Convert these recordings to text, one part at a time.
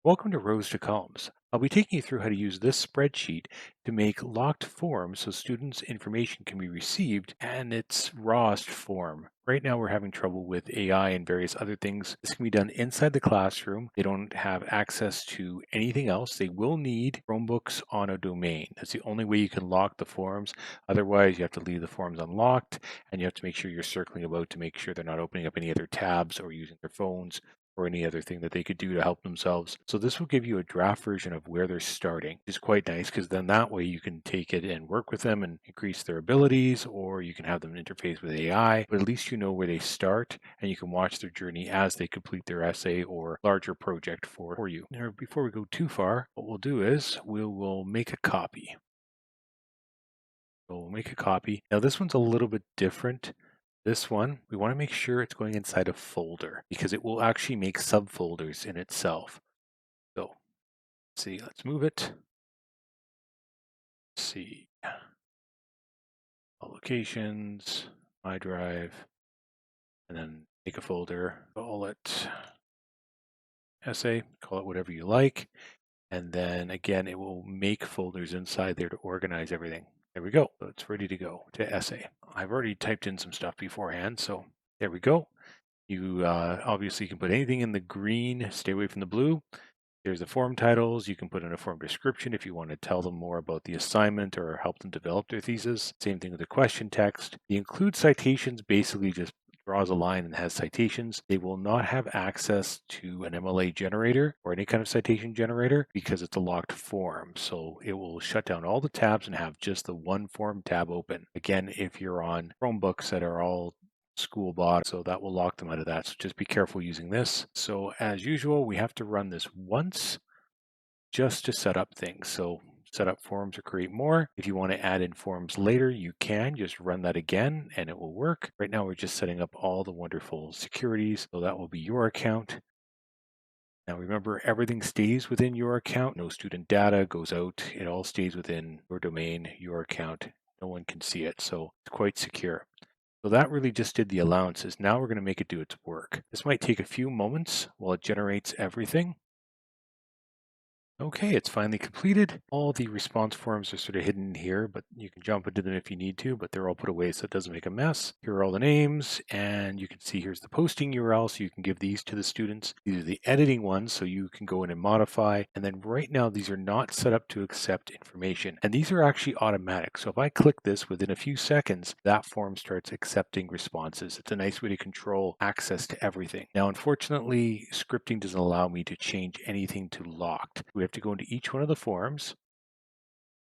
Welcome to Rows to Columns. I'll be taking you through how to use this spreadsheet to make locked forms so students' information can be received in its rawest form. Right now, we're having trouble with AI and various other things. This can be done inside the classroom. They don't have access to anything else. They will need Chromebooks on a domain. That's the only way you can lock the forms. Otherwise, you have to leave the forms unlocked and you have to make sure you're circling about to make sure they're not opening up any other tabs or using their phones or any other thing that they could do to help themselves. So this will give you a draft version of where they're starting, which is quite nice because then that way you can take it and work with them and increase their abilities, or you can have them interface with AI, but at least you know where they start and you can watch their journey as they complete their essay or larger project for you. Now, before we go too far, what we'll do is we will make a copy. So we'll make a copy. Now this one's a little bit different. This one, we want to make sure it's going inside a folder because it will actually make subfolders in itself. So let's see, let's move it. Let's see, all locations, my drive, and then make a folder, call it essay, call it whatever you like. And then again, it will make folders inside there to organize everything. There we go. So it's ready to go to essay. I've already typed in some stuff beforehand. So there we go. You obviously can put anything in the green, stay away from the blue. There's the form titles. You can put in a form description if you want to tell them more about the assignment or help them develop their thesis. Same thing with the question text. The include citations basically just draws a line and has citations. They will not have access to an MLA generator or any kind of citation generator because it's a locked form. So it will shut down all the tabs and have just the one form tab open. Again, if you're on Chromebooks that are all school bot, so that will lock them out of that. So just be careful using this. So as usual, we have to run this once just to set up things. So set up forms or create more. If you want to add in forms later, you can just run that again and it will work. Right now, we're just setting up all the wonderful securities. So that will be your account. Now remember, everything stays within your account. No student data goes out. It all stays within your domain, your account. No one can see it. So it's quite secure. So that really just did the allowances. Now we're going to make it do its work. This might take a few moments while it generates everything. Okay, it's finally completed. All the response forms are sort of hidden here, but you can jump into them if you need to, but they're all put away so it doesn't make a mess. Here are all the names, and you can see here's the posting URL, so you can give these to the students. These are the editing ones, so you can go in and modify. And then right now, these are not set up to accept information. And these are actually automatic. So if I click this within a few seconds, that form starts accepting responses. It's a nice way to control access to everything. Now, unfortunately, scripting doesn't allow me to change anything to locked. We have to go into each one of the forms.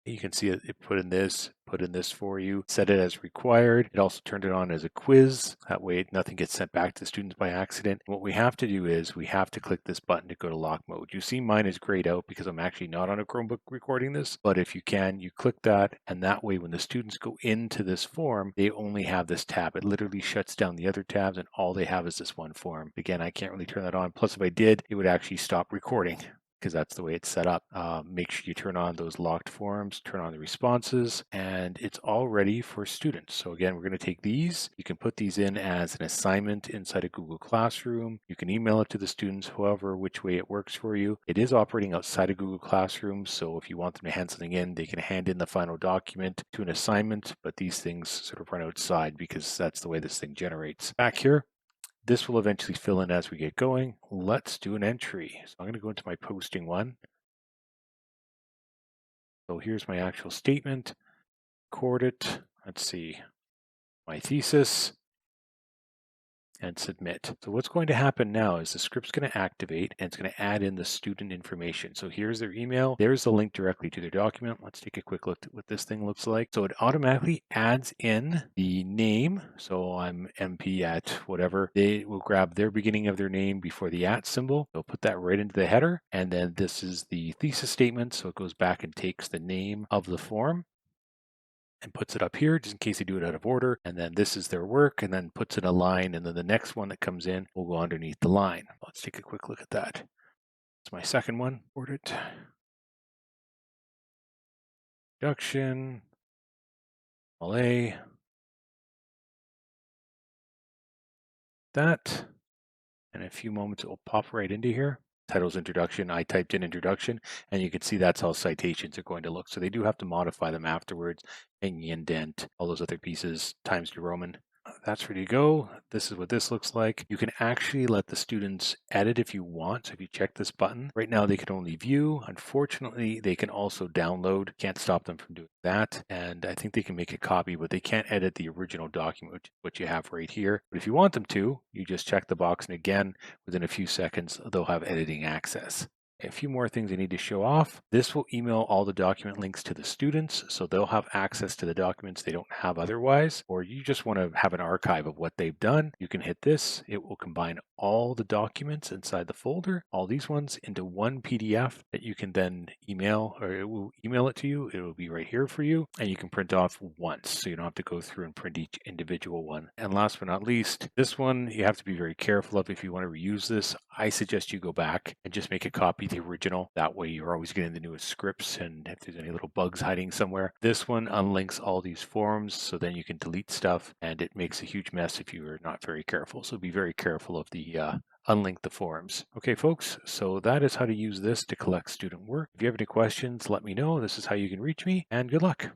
You can see it put in this for you, set it as required. It also turned it on as a quiz. That way nothing gets sent back to students by accident. What we have to do is we have to click this button to go to lock mode. You see mine is grayed out because I'm actually not on a Chromebook recording this, but if you can, you click that, and that way when the students go into this form, they only have this tab. It literally shuts down the other tabs and all they have is this one form. Again, I can't really turn that on. Plus, if I did, it would actually stop recording, because that's the way it's set up. Make sure you turn on those locked forms, turn on the responses, and it's all ready for students. So again, we're going to take these. You can put these in as an assignment inside a Google Classroom. You can email it to the students, however, which way it works for you. It is operating outside of Google Classroom, so if you want them to hand something in, they can hand in the final document to an assignment, but these things sort of run outside because that's the way this thing generates. Back here, this will eventually fill in as we get going. Let's do an entry. So I'm going to go into my posting one. So here's my actual statement. Record it. Let's see. My thesis. And submit. So what's going to happen now is the script's going to activate and it's going to add in the student information. So here's their email. There's the link directly to their document. Let's take a quick look at what this thing looks like. So it automatically adds in the name. So I'm MP at whatever. They will grab their beginning of their name before the at symbol. They'll put that right into the header. And then this is the thesis statement. So it goes back and takes the name of the form and puts it up here just in case they do it out of order. And then this is their work and then puts in a line. And then the next one that comes in will go underneath the line. Let's take a quick look at that. It's my second one. Record it. Production. LA. That. In a few moments, it will pop right into here. title's introduction, I typed in introduction, and you can see that's how citations are going to look. So they do have to modify them afterwards, and indent, all those other pieces, Times New Roman. That's ready to go. This is what this looks like. You can actually let the students edit if you want. So if you check this button, right now they can only view. Unfortunately, they can also download. Can't stop them from doing that. And I think they can make a copy, but they can't edit the original document, which you have right here. But if you want them to, you just check the box, and again, within a few seconds, they'll have editing access. A few more things I need to show off. This will email all the document links to the students, so they'll have access to the documents they don't have otherwise. Or you just want to have an archive of what they've done, you can hit this. It will combine all the documents inside the folder, all these ones, into one PDF that you can then email, or it will email it to you. It will be right here for you, and you can print off once, so you don't have to go through and print each individual one. And last but not least, this one you have to be very careful of if you want to reuse this. I suggest you go back and just make a copy of the original. That way you're always getting the newest scripts, and if there's any little bugs hiding somewhere. This one unlinks all these forms, so then you can delete stuff, and it makes a huge mess if you are not very careful. So be very careful of the unlink the forms. Okay, folks, so that is how to use this to collect student work. If you have any questions, let me know. This is how you can reach me, and good luck.